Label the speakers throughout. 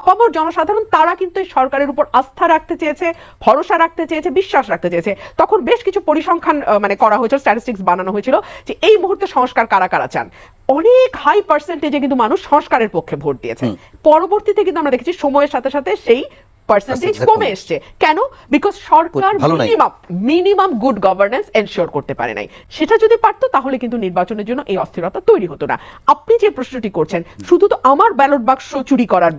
Speaker 1: আপামর জনসাধারণ তারা কিন্তু এই সরকারের উপর আস্থা রাখতে চেয়েছে, ভরসা রাখতে চেয়েছে, বিশ্বাস রাখতে চেয়েছে। তখন বেশ কিছু পরিসংখ্যান মানে করা হয়েছিল, স্ট্যাটিস্টিক্স বানানো হয়েছিল যে এই মুহূর্তে সংস্কার কারা কারা চান। অনেক হাই পার্সেন্টেজে কিন্তু মানুষ সংস্কারেের পক্ষে ভোট দিয়েছে। পরবর্তীতে কিন্তু আমরা দেখেছি সময়ের সাথে সাথে সেই পার্সেন্টেজ কমে এসছে। কেন? Because Sarkar minimum good governance ensure করতে পারে নাই। সেটা যদি পারতো তাহলে কিন্তু নির্বাচনের জন্য এই অস্থিরতা তৈরি হতো না। আপনি যে প্রশ্নটি করছেন শুধু তো আমার ব্যালট বাক্স চুরি করার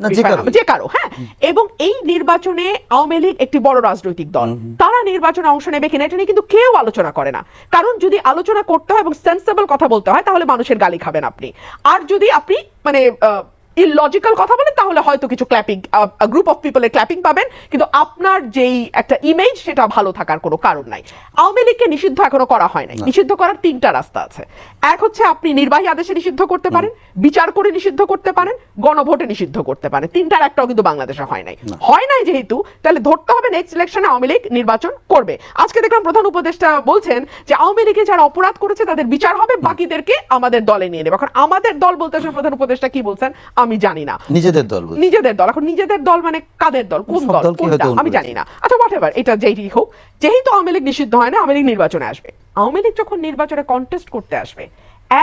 Speaker 1: যে কারো, হ্যাঁ, এবং এই নির্বাচনে আওয়ামী লীগ একটি বড় রাজনৈতিক দল, তারা নির্বাচনে অংশ নেবে কিনা এটা নিয়ে কিন্তু কেউ আলোচনা করে না। কারণ যদি আলোচনা করতে হয় এবং সেন্সেবল কথা বলতে হয় তাহলে মানুষের গালি খাবেন আপনি। আর যদি আপনি মানে ইললজিক্যাল কথা বলেন তাহলে হয়তো কিছু ক্ল্যাপিং, গ্রুপ অফ পিপলের ক্ল্যাপিং পাবেন, কিন্তু আপনার যেই একটা ইমেজ সেটা ভালো থাকার কোনো কারণ নাই। আওয়ামী লীগকে নিষিদ্ধ এখনো করা হয় নাই। নিষিদ্ধ করার তিনটা রাস্তা আছে। এক হচ্ছে আপনি নির্বাহী আদেশে নিষিদ্ধ করতে পারেন, বিচার করে নিষিদ্ধ করতে পারেন, গণভোটে নিষিদ্ধ করতে পারেন। তিনটার একটাও কিন্তু বাংলাদেশে হয় নাই যেহেতু, তাহলে ধরতে হবে নেক্সট ইলেকশনে আওয়ামী লীগ নির্বাচন করবে। আজকে দেখলাম প্রধান উপদেষ্টা বলছেন যে আওয়ামী লীগে যারা অপরাধ করেছে তাদের বিচার হবে, বাকিদেরকে আমাদের দলে নিয়ে নেবে। এখন আমাদের দল বলতে প্রধান উপদেষ্টা কি বলছেন আমি জানি না। নিজেদের দল, এখন নিজেদের দল মানে কাদের দল, কোন দল আমি জানি না। আচ্ছা হোয়াটএভার, এটা যেই হোক, যেহেতু আওয়ামী লীগ নিষিদ্ধ হয় না, আওয়ামী লীগ নির্বাচনে আসবে। আওয়ামী লীগ যখন নির্বাচনে কন্টেস্ট করতে আসবে,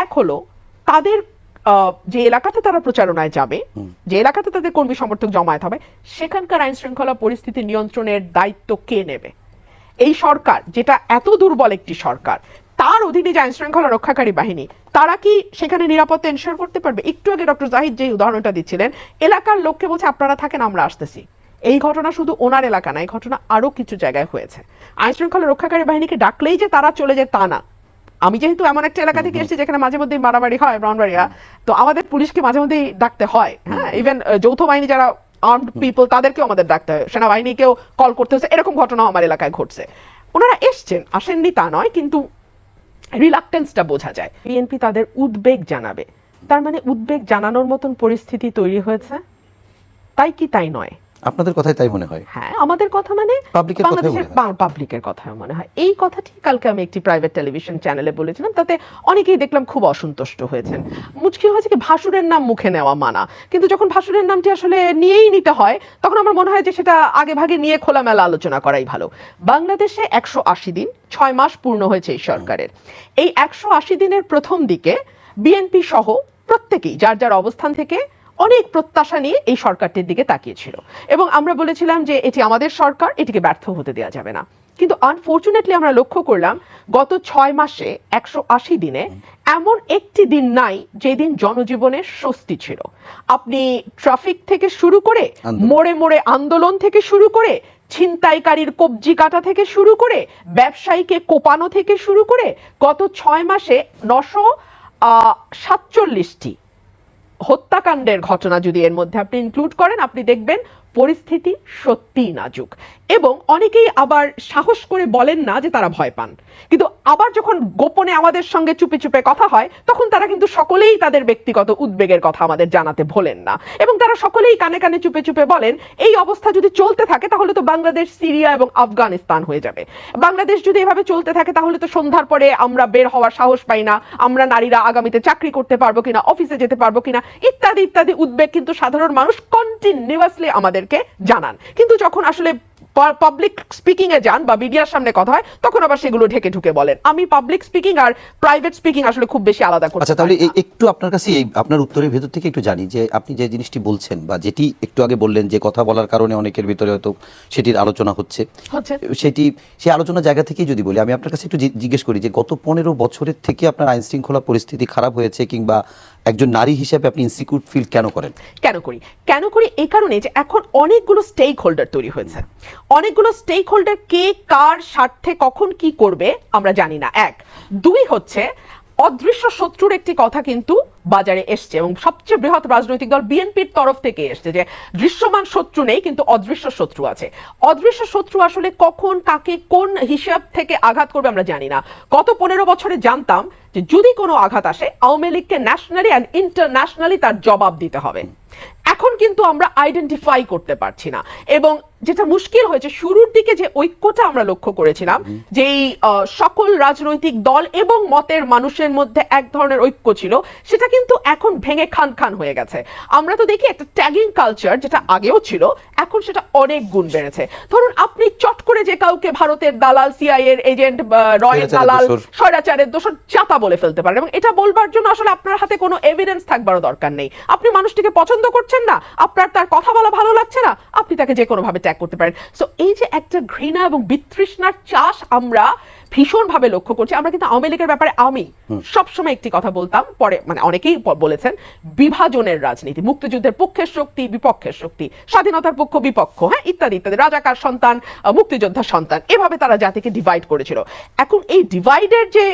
Speaker 1: এক হলো তাদের যে এলাকাতে তারা প্রচারণায় যাবে, যে এলাকাতে তাদের কর্মী সমর্থক জমায়েত হবে, সেখানকার আইন শৃঙ্খলা পরিস্থিতি নিয়ন্ত্রণের দায়িত্ব কে নেবে? এই সরকার, যেটা এত দুর্বল একটি সরকার, তার অধীনে যে আইন শৃঙ্খলা রক্ষাকারী বাহিনী, তারা কি সেখানে নিরাপত্তা এনশিওর করতে পারবে? একটু আগে ডক্টর জাহিদ যে উদাহরণটা দিচ্ছিলেন, এলাকার লোককে বলছে আপনারা থাকেন আমরা আসতেছি। এই ঘটনা শুধু ওনার এলাকা না, এই ঘটনা আরো কিছু জায়গায় হয়েছে। আইন শৃঙ্খলা রক্ষাকারী বাহিনীকে ডাকলেই যে তারা চলে যায় তা না। আমি যেহেতু এমন একটা এলাকা থেকে এসেছি যেখানে মাঝে মধ্যেই মারামারি হয়, ব্রাউনবাড়িয়া, তো আমাদের পুলিশকে মাঝে মধ্যেই ডাকতে হয়। হ্যাঁ, ইভেন যৌথ বাহিনী যারা আর্মড পিপল তাদেরকেও আমাদের ডাকতে হয়, সেনাবাহিনীকেও কল করতে হচ্ছে। এরকম ঘটনাও আমার এলাকায় ঘটছে। ওনারা এসছেন, আসেননি তা নয়, কিন্তু রিলাক্টেন্সটা বোঝা যায়। বিএনপি তাদের উদ্বেগ জানাবে, তার মানে উদ্বেগ জানানোর মতন পরিস্থিতি তৈরি হয়েছে, তাই কি তাই নয়?
Speaker 2: আপনাদের কথাই তাই মনে হয়?
Speaker 1: হ্যাঁ, আমাদের কথা মানে বাংলাদেশের পাবলিকের কথা মনে হয়। এই কথাটি কালকে আমি একটি প্রাইভেট টেলিভিশন চ্যানেলে বলেছিলাম, তাতে অনেকেই দেখলাম খুব অসন্তুষ্ট হয়েছেন। মুশকিল হয়েছে কি, ভাসুরের নাম মুখে নেওয়া মানা, কিন্তু যখন ভাসুরের নামটি আসলে নিয়েই নিতে হয় তখন আমার মনে হয় যে সেটা আগে ভাগে নিয়ে খোলামেলা আলোচনা করাই ভালো। বাংলাদেশে 180 দিন, 6 মাস পূর্ণ হয়েছে এই সরকারের। এই 180 দিনের প্রথম দিকে বিএনপি সহ প্রত্যেকেই যার যার অবস্থান থেকে অনেক প্রত্যাশা নিয়ে এই সরকারটির দিকে তাকিয়েছিল, এবং আমরা বলেছিলাম যে এটি আমাদের সরকার, এটিকে ব্যর্থ হতে দেওয়া যাবে না। কিন্তু আনফরচুনেটলি আমরা লক্ষ্য করলাম গত 6 মাসে 180 দিনে এমন একটি দিন নাই যেদিন জনজীবনের স্বস্তি ছিল। আপনি ট্রাফিক থেকে শুরু করে, মোড়ে মোড়ে আন্দোলন থেকে শুরু করে, ছিনতাইকারীর কবজি কাটা থেকে শুরু করে, ব্যবসায়ীকে কোপানো থেকে শুরু করে, গত 6 মাসে 947টি হত্যাকাণ্ডের ঘটনা যদি এর মধ্যে আপনি ইনক্লুড করেন, আপনি দেখবেন পরিস্থিতি সত্যিই নাজুক। এবং অনেকেই আবার সাহস করে বলেন না যে তারা ভয় পান, কিন্তু আবার যখন গোপনে আমাদের সঙ্গে চুপে চুপে কথা হয় তখন তারা কিন্তু সকলেই তাদের ব্যক্তিগত উদ্বেগের কথা আমাদের জানাতে ভোলেন না, এবং তারা সকলেই কানে কানে চুপে চুপে বলেন এই অবস্থা যদি চলতে থাকে তাহলে তো বাংলাদেশ সিরিয়া এবং আফগানিস্তান হয়ে যাবে। বাংলাদেশ যদি এভাবে চলতে থাকে তাহলে তো সন্ধ্যার পরে আমরা বের হওয়ার সাহস পাই না, আমরা নারীরা আগামীতে চাকরি করতে পারবো কিনা, অফিসে যেতে পারবো কিনা, ইত্যাদি ইত্যাদি উদ্বেগ কিন্তু সাধারণ মানুষ কন্টিনিউয়াসলি আমাদেরকে জানান। কিন্তু যখন আসলে পাবলিক স্পিকিং এ যান বা মিডিয়ার সামনে কথা হয় তখন আবার সেগুলো ঢেকে ঢুকে বলেন। আমি পাবলিক স্পিকিং আর প্রাইভেট স্পিকিং আসলে খুব বেশি আলাদা করতে।
Speaker 2: আচ্ছা, তাহলে একটু আপনার কাছে আপনার উত্তরের ভেতর থেকে একটু জানি যে আপনি যে জিনিসটি বলছেন বা যেটি একটু আগে বললেন যে কথা বলার কারণে অনেকের ভিতরে হয়তো সেটির আলোচনা হচ্ছে, সেই আলোচনার জায়গা থেকেই যদি বলি, আমি আপনার কাছে একটু জিজ্ঞেস করি যে গত 15 বছরের থেকে আপনার আইন শৃঙ্খলা পরিস্থিতি খারাপ হয়েছে, কিংবা একজন নারী হিসেবে আপনি ইনসিকিউর ফিল কেন করেন?
Speaker 1: কেন করি এই কারণে যে এখন অনেকগুলো স্টেক হোল্ডার তৈরি হয়েছে। অনেকগুলো স্টেক হোল্ডার কে কার স্বার্থে কখন কি করবে আমরা জানি না। 1, 2 হচ্ছে অদৃশ্য শত্রুর একটি কথা কিন্তু বাজারে এসছে, এবং সবচেয়ে বৃহৎ রাজনৈতিক দল বিএনপির তরফ থেকে এসছে যে দৃশ্যমান শত্রু নেই কিন্তু অদৃশ্য শত্রু আছে। অদৃশ্য শত্রু আসলে কখন কাকে কোন হিসাব থেকে আঘাত করবে আমরা জানি না। গত 15 বছরে জানতাম যে যদি কোনো আঘাত আসে আওয়ামী লীগকে ন্যাশনালি অ্যান্ড ইন্টারন্যাশনালি তার জবাব দিতে হবে। এখন কিন্তু আমরা আইডেন্টিফাই করতে পারছি না। এবং যেটা মুশকিল হয়েছে, শুরুর দিকে যে ঐক্যটা আমরা লক্ষ্য করেছিলাম, যে সকল রাজনৈতিক দল এবং মতের মানুষের মধ্যে এক ধরনের ঐক্য ছিল, সেটা কিন্তু এখন ভেঙে খান খান হয়ে গেছে। আমরা তো দেখি একটা ট্যাগিং কালচার যেটা আগেও ছিল, এখন সেটা অনেক গুণ বেড়েছে। ধরুন আপনি চট করে যে কাউকে ভারতের দালাল, সিআইএ এর এজেন্ট, রয়ের দালাল, স্বৈরাচারের দোষর চাতা বলে ফেলতে পারেন, এবং এটা বলবার জন্য আসলে আপনার হাতে কোনো এভিডেন্স থাকবারও দরকার নেই। আপনি মানুষটিকে পছন্দ করছেন না, আপনার তার কথা বলা ভালো লাগছে না, আপনি তাকে যে কোনো ভাবে ট্যাগ করতে পারেন। সো এই যে একটা ঘৃণা এবং বিতৃষ্ণার চাষ আমরা ভীষণভাবে লক্ষ্য করছি। আমরা কিন্তু আওয়ামী লীগের ব্যাপারে আমি সবসময় একটি কথা বলতাম, পরে মানে অনেকেই বলেছেন, বিভাজনের রাজনীতি, মুক্তিযুদ্ধের পক্ষের শক্তি, বিপক্ষের শক্তি, স্বাধীনতার পক্ষ বিপক্ষ, হ্যাঁ, ইত্যাদি ইত্যাদি, রাজাকার সন্তান, মুক্তিযোদ্ধার সন্তান, এভাবে তারা জাতিকে ডিভাইড করেছিল। এখন এই ডিভাইডের যে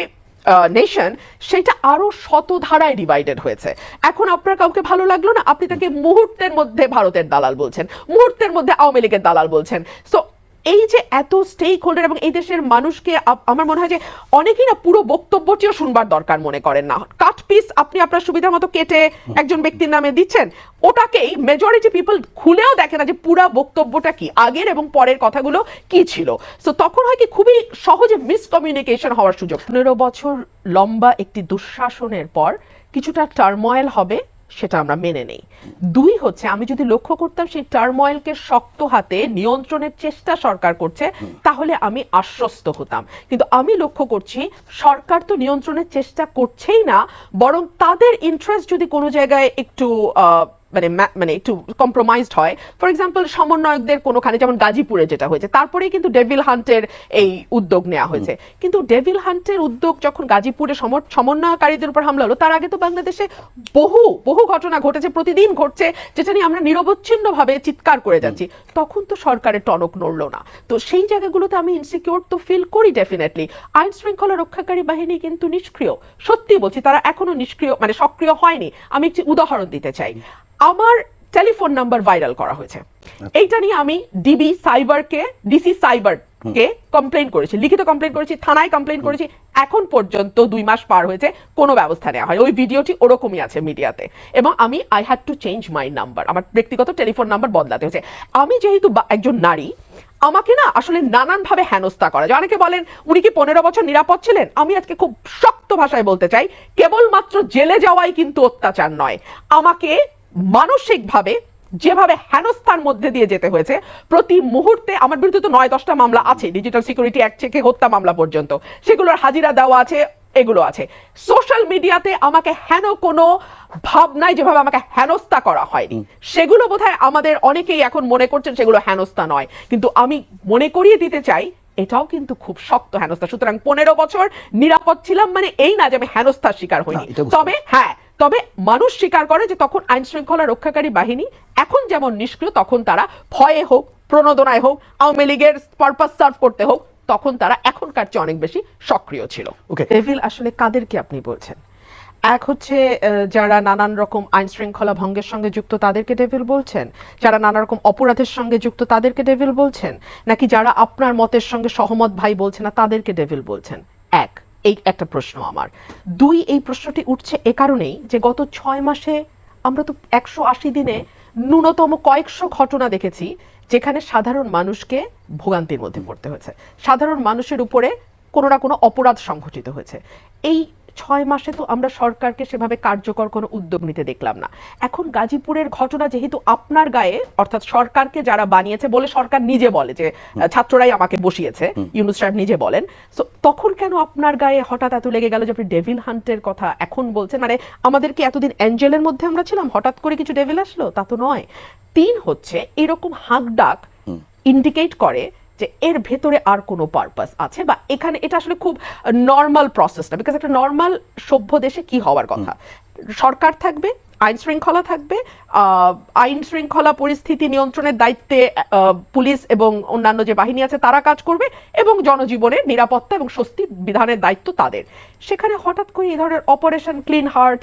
Speaker 1: নেশন, সেটা আরো শত ধারায় ডিভাইডেড হয়েছে। এখন আপনার কাউকে ভালো লাগলো না, আপনি তাকে মুহূর্তের মধ্যে ভারতের দালাল বলছেন, মুহূর্তের মধ্যে আওয়ামী লীগের দালাল বলছেন। সো এই যে এত স্টেক হোল্ডার, এবং এই দেশের মানুষকে আমার মনে হয় যে অনেকেই না পুরো বক্তব্যটিও শুনবার দরকার মনে করেন না। কাট পিস আপনি আপনার সুবিধার মতো কেটে একজন ব্যক্তির নামে দিচ্ছেন, ওটাকেই মেজরিটি পিপল খুলেও দেখে না যে পুরো বক্তব্যটা কি, আগের এবং পরের কথাগুলো কি ছিল। সো তখন হয় কি, খুবই সহজে মিসকমিউনিকেশন হওয়ার সুযোগ। 15 বছর লম্বা একটি দুঃশাসনের পর কিছুটা টার্ময়েল হবে, সেটা আমরা মেনে নেই। দুই হচ্ছে, আমি যদি লক্ষ্য করতাম সেই টার্ময়েলকে শক্ত হাতে নিয়ন্ত্রণের চেষ্টা সরকার করছে, তাহলে আমি আশ্বস্ত হতাম। কিন্তু আমি লক্ষ্য করছি সরকার তো নিয়ন্ত্রণের চেষ্টা করছেই না, বরং তাদের ইন্টারেস্ট যদি কোনো জায়গায় একটু মানে একটু কম্প্রোমাইজড হয়, ফর এক্সাম্পল সমন্বয়কদের কোনোখানে, যেমন গাজীপুরে যেটা হয়েছে, তারপরেই কিন্তু ডেভিল হান্টের এই উদ্যোগ নেওয়া হয়েছে। কিন্তু ডেভিল হান্টের উদ্যোগ যখন গাজীপুরে সমন্বয়কারীদের উপর হামলা হলো, তার আগে তো বাংলাদেশে বহু বহু ঘটনা ঘটেছে, প্রতিদিন ঘটছে, যেটা নিয়ে আমরা নিরবচ্ছিন্নভাবে চিৎকার করে যাচ্ছি। তখন তো সরকারের টনক নড়লো না। তো সেই জায়গাগুলোতে আমি ইনসিকিউর তো ফিল করি ডেফিনেটলি। আইন শৃঙ্খলা রক্ষাকারী বাহিনী কিন্তু নিষ্ক্রিয়, সত্যি বলছি, তারা এখনো নিষ্ক্রিয়, মানে সক্রিয় হয়নি। আমি একটি উদাহরণ দিতে চাই। আমার টেলিফোন নাম্বার ভাইরাল করা হয়েছে, এইটা নিয়ে আমি ডিসি সাইবারকে কমপ্লেইন করেছি, লিখিত কমপ্লেইন করেছি, থানায় কমপ্লেইন করেছি। এখন পর্যন্ত 2 মাস পার হয়েছে, কোনো ব্যবস্থা নেওয়া হয়। ওই ভিডিওটি ওরকমই আছে মিডিয়াতে, এবং আমি I had to change my number, আমার ব্যক্তিগত টেলিফোন নাম্বার বদলাতে হয়েছে। আমি যেহেতু একজন নারী, আমাকে না আসলে নানানভাবে হেনস্থা করা যায়। অনেকে বলেন উনি কি 15 বছর নিরাপদ ছিলেন? আমি আজকে খুব শক্ত ভাষায় বলতে চাই, কেবলমাত্র জেলে যাওয়াই কিন্তু অত্যাচার নয়। আমাকে মানসিকভাবে যেভাবে হেনস্থার মধ্যে দিয়ে যেতে হয়েছে, প্রতি মুহূর্তে আমার বিরুদ্ধে তো 9-10টা মামলা আছে, ডিজিটাল সিকিউরিটি অ্যাক্ট থেকে হত্যা মামলা পর্যন্ত, সেগুলোর হাজিরা দেওয়া আছে, এগুলো আছে। সোশ্যাল মিডিয়াতে আমাকে কোনো ভাবনায় যেভাবে আমাকে হেনস্থা করা হয়নি, সেগুলো বোধহয় আমাদের অনেকেই এখন মনে করছেন সেগুলো হেনস্থা নয়, কিন্তু আমি মনে করিয়ে দিতে চাই এটাও কিন্তু খুব শক্ত হেনস্থা। সুতরাং 15 বছর নিরাপদ ছিলাম মানে এই না যে আমি হেনস্থার শিকার হইনি। তবে মানুষ স্বীকার করে যে তখন আইন শৃঙ্খলা রক্ষাকারী বাহিনী এখন যেমন নিষ্ক্রিয়, তখন তারা ভয়ে হোক, প্রণোদনায় হোক, আওয়ামী লীগের পারপাস সার্ভ করতে হোক, তখন তারা এখনকার চেয়ে অনেক বেশি সক্রিয় ছিল। ডেভিল আসলে কাদেরকে আপনি বলছেন? এক হচ্ছে যারা নানান রকম আইন শৃঙ্খলা ভঙ্গের সঙ্গে যুক্ত, তাদেরকে ডেভিল বলছেন? যারা নানা রকম অপরাধের সঙ্গে যুক্ত, তাদেরকে ডেভিল বলছেন? নাকি যারা আপনার মতের সঙ্গে সহমত ভাই বলছেন না, তাদেরকে ডেভিল বলছেন? এই একটা প্রশ্ন আমার। 2, এই প্রশ্নটি উঠছে এ কারণেই যে গত 6 মাসে আমরা তো 180 দিনে ন্যূনতম কয়েকশো ঘটনা দেখেছি যেখানে সাধারণ মানুষকে ভোগান্তির মধ্যে পড়তে হয়েছে, সাধারণ মানুষের উপরে কোনো না কোনো অপরাধ সংঘটিত হয়েছে। এই 6 মাসে তো আমরা সরকারকে সেভাবে কার্যকর কোনো উদ্যোগ নিতে দেখলাম না। এখন গাজীপুরের ঘটনা যেহেতু আপনার গায়ে, অর্থাৎ সরকারকে যারা বানিয়েছে বলে সরকার নিজে বলে যে ছাত্ররাই আমাকে বসিয়েছে, ইউনূস সাহেব নিজে বলেন, সো তখন কেন আপনার গায়ে হঠাৎ এত লেগে গেল যে আপনি ডেভিল হান্টের কথা এখন বলছেন? মানে আমাদের কি এতদিন অ্যাঞ্জেলের মধ্যে আমরা ছিলাম, হঠাৎ করে কিছু ডেভিল আসলো? তা তো নয়। 3 হচ্ছে, এরকম হাঁক ডাক ইন্ডিকেট করে যে এর ভেতরে আর কোনো পারপাস আছে, বা এখানে এটা আসলে খুব নর্মাল প্রসেস না। বিকজ একটা নর্মাল সভ্য দেশে কি হওয়ার কথা, সরকার থাকবে, আইন শৃঙ্খলা থাকবে, আইন শৃঙ্খলা পরিস্থিতি নিয়ন্ত্রণের দায়িত্বে পুলিশ এবং অন্যান্য যে বাহিনী আছে তারা কাজ করবে, এবং জনজীবনের নিরাপত্তা এবং স্বস্তি বিধানের দায়িত্ব তাদের। সেখানে হঠাৎ করে এই ধরনের operation clean heart,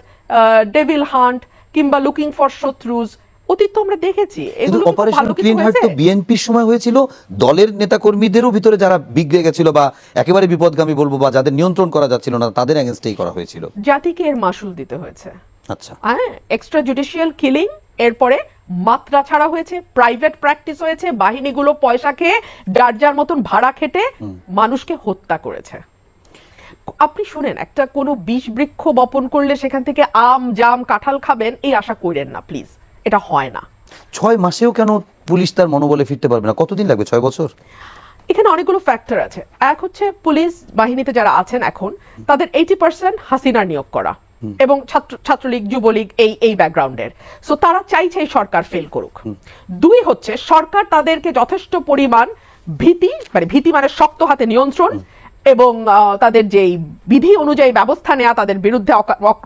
Speaker 1: devil hunt কিংবা লুকিং ফর শত্রুজ, অতীত তো আমরা দেখেছি।
Speaker 2: অপারেশন ক্লিন হার্ট তো বিএনপির সময় হয়েছিল, দলের নেতাকর্মীদেরও ভিতরে যারা বিগড়ে গেছিল বা একেবারে বিপদগামী বলবো, বা যাদের নিয়ন্ত্রণ করা যাচ্ছিল না, তাদের এগেইনস্টেই করা হয়েছিল।
Speaker 1: জাতিকে এর মাসুল দিতে হয়েছে।
Speaker 2: আচ্ছা,
Speaker 1: এক্সট্রা জুডিশিয়াল কিলিং, এরপরে মাত্রা ছাড়া হয়েছে, প্রাইভেট প্র্যাকটিস হয়েছে, বাহিনীগুলো পয়সা খেয়ে যার যার মতন ভাড়া খেটে মানুষকে হত্যা করেছে। আপনি শুনেন, একটা কোনো বিষ বৃক্ষ বপন করলে সেখান থেকে আম জাম কাঁঠাল খাবেন এই আশা করেন না প্লিজ, এটা হয় না।
Speaker 2: 6 মাসেও কেন পুলিশ তার মনোবলে ফিরতে পারবে না? কতদিন লাগবে? 6 বছর?
Speaker 1: এখানে অনেকগুলো ফ্যাক্টর আছে। এক হচ্ছে পুলিশ বাহিনীতে যারা আছেন এখন তাদের 80% হাসিনার নিয়োগ করা এবং ছাত্রলীগ যুবলীগ এই ব্যাকগ্রাউন্ডের, সো তারা চাইছে এই সরকার ফেল করুক। 2 হচ্ছে সরকার তাদেরকে যথেষ্ট পরিমাণ ভীতি মানে শক্ত হাতে নিয়ন্ত্রণ এবং তাদের যেই বিধি অনুযায়ী ব্যবস্থা নেওয়া তাদের বিরুদ্ধে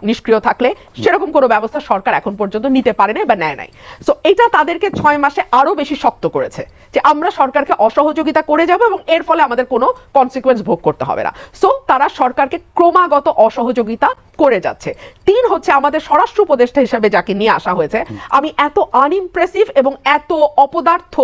Speaker 1: নিষ্ক্রিয় থাকলে সেরকম কোনো ব্যবস্থা সরকার এখন পর্যন্ত নিতে পারে না বা নেয় নাই। সো এটা তাদেরকে 6 মাসে আরো বেশি শক্ত করেছে যে আমরা সরকারকে অসহযোগিতা করে যাব এবং এর ফলে আমাদের কোনো কনসিকুয়েন্স ভোগ করতে হবে না। সো তারা সরকারকে ক্রমাগত অসহযোগিতা করে যাচ্ছে। 3 হচ্ছে আমাদের স্বরাষ্ট্র উপদেষ্টা হিসেবে যাকে নিয়ে আসা হয়েছে, আমি এত আনইমপ্রেসিভ এবং এত অপদার্থ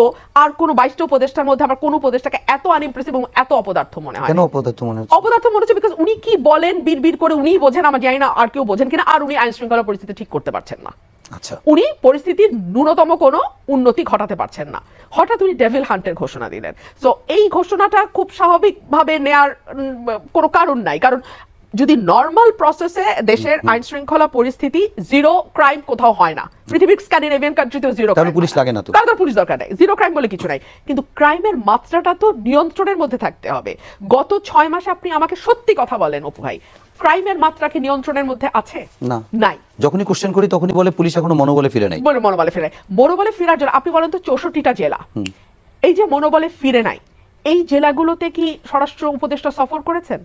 Speaker 1: আর কোনো 22টা উপদেষ্টার মধ্যে আমার কোনো উপদেষ্টাকে এত আনইমপ্রেসিভ এবং এত অপদার্থ মনে হয়।
Speaker 2: কেন অপদার্থ মনে হচ্ছে?
Speaker 1: অপদার্থ মনে হচ্ছে বিকজ উনি কি বলেন বিড়বিড় করে উনিই বোঝেন, আমার জানি না আর কেউ বোঝেন কিনা, আর উনি আইন শৃঙ্খলা পরিস্থিতি ঠিক করতে পারছেন না।
Speaker 2: আচ্ছা,
Speaker 1: উনি পরিস্থিতির ন্যূনতম কোনো উন্নতি ঘটাতে পারছেন না। হঠাৎ উনি ডেভিল হান্টের ঘোষণা দিলেন। সো এই ঘোষণাটা খুব স্বাভাবিকভাবে নেয়ার কোনো কারণ নাই, কারণ যদি নর্মাল প্রসেসে দেশের আইন শৃঙ্খলা পরিস্থিতি জিরো ক্রাইম কোথাও হয় না, পৃথিবীর স্ক্যান্ডিনেভিয়ান কান্ট্রিতেও জিরো,
Speaker 2: তাহলে পুলিশ লাগে না তো?
Speaker 1: তাহলে পুলিশ দরকার নাই, জিরো ক্রাইম বলে কিছু নাই। কিন্তু ক্রাইমের মাত্রাটা তো নিয়ন্ত্রণের মধ্যে থাকতে হবে। গত 6 মাসে আপনি আমাকে সত্যি কথা বলেন অপু ভাই, ক্রাইমের মাত্রা কি নিয়ন্ত্রণের মধ্যে আছে?
Speaker 2: না,
Speaker 1: নাই।
Speaker 2: যখনই কোশ্চেন করি তখনই বলে পুলিশ এখনো মনোবলে ফিরে নাই।
Speaker 1: মনোবলে ফিরে, মনোবলে ফেরার জন্য আপনি বলেন তো 64টা জেলা, এই যে মনোবলে ফিরে নাই, এই জেলাগুলোতে কি স্বরাষ্ট্র উপদেষ্টা সফর করেছেন?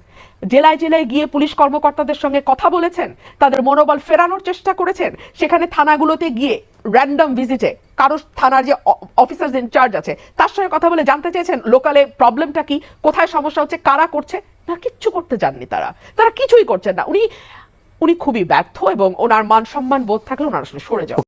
Speaker 1: জেলায় জেলায় গিয়ে পুলিশ কর্মকর্তাদের সঙ্গে কথা বলেছেন, তাদের মনোবল ফেরানোর চেষ্টা করেছেন? সেখানে থানাগুলোতে গিয়ে র্যান্ডম ভিজিটে কারো থানার যে অফিসার ইনচার্জ আছে তার সঙ্গে কথা বলে জানতে চেয়েছেন লোকালে প্রবলেমটা কি, কোথায় সমস্যা হচ্ছে, কারা করছে? না, কিচ্ছু করতে যাননি তারা কিছুই করছেন না। উনি খুবই ব্যর্থ এবং ওনার মান সম্মান বোধ থাকলে ওনার আসলে সরে যাও।